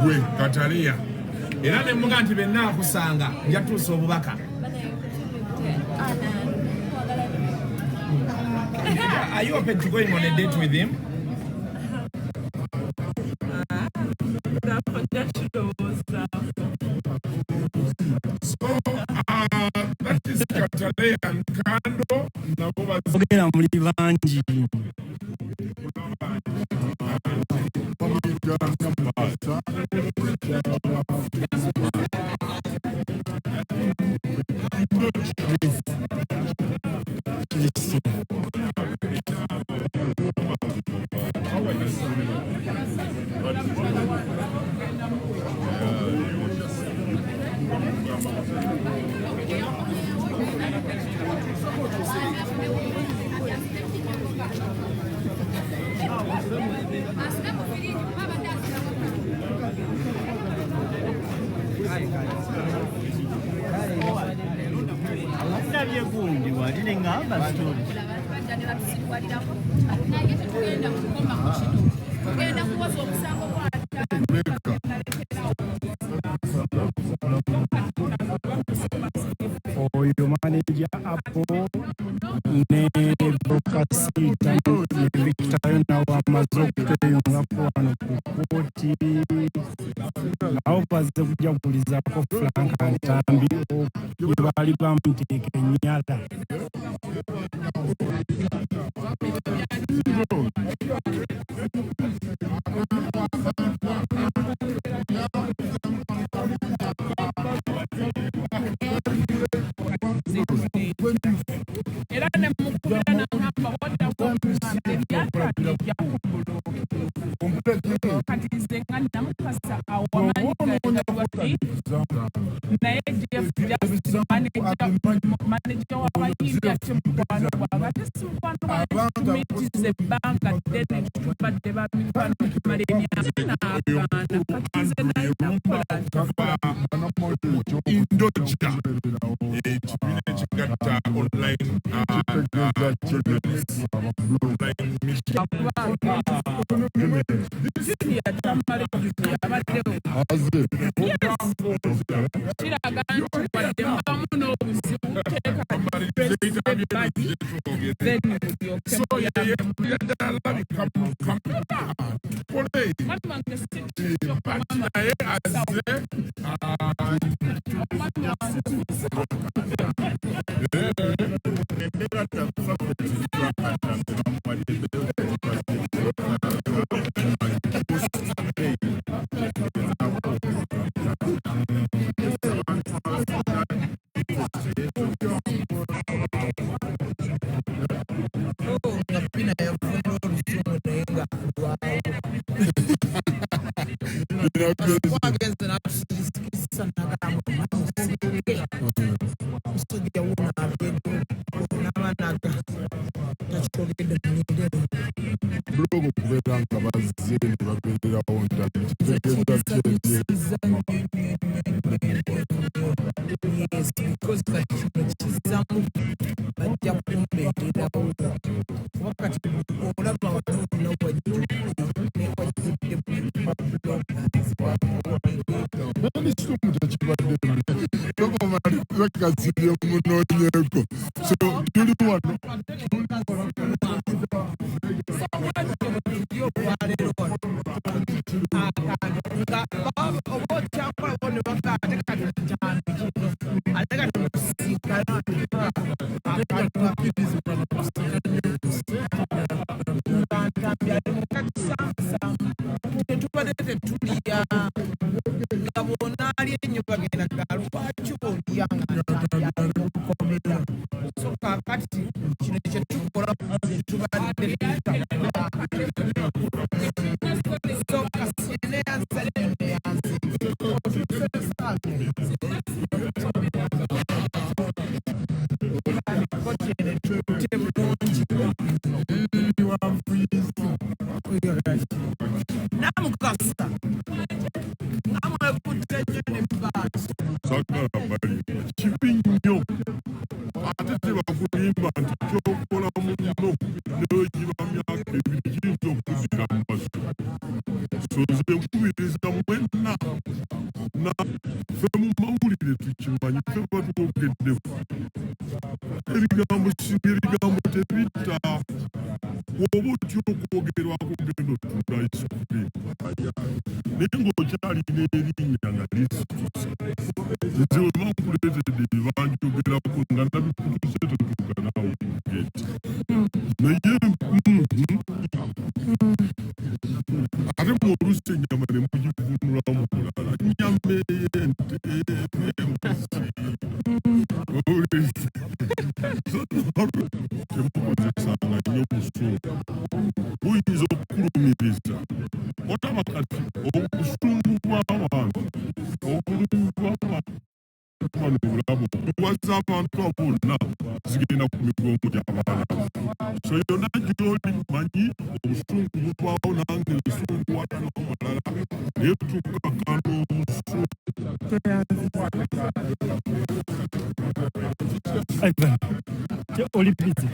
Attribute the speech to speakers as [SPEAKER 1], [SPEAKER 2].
[SPEAKER 1] gwe Kataliya era ne muga nti benna akusanga njatuusa obubaka. Are you open to going on a date with him? So that is Kataliya and Kando nabo
[SPEAKER 2] bagera muri banji. Oyo manager hapo ne Brokasita Victor na wa mazoke ngapo anakukoti nao baze kujja kuliza ko Frank Ntambi bali bamuteke nyala.
[SPEAKER 3] nze nkubiriza mwenna na ffe mu mawulire tukimanyi ffe batwogeddeku ebigambo singa ebigambo tebitta woba otya okwogerwako genda otunda isukrimu naye ng'okyalina erinnya nga lisitusa nze wema nkuleetedde banjogerako nga nabikutuse totuuka naawe okugeti naye ate mwolusa ennyama ne mugivunulamu mulala nnyama ey'ente embuzi temukozesanga nnyo busungu buyinza okukulumiriza otaba kati obusungu bw'abantu obulumi bw'abantu bano bulamu okuwaza abantu abonna zigenda ku migongo gy'abaana so yonna gy'oli manyi obusungu buvaawo nange nsunguwata n'omalala naye tukkakana obusungu
[SPEAKER 2] Ivan, oli busy.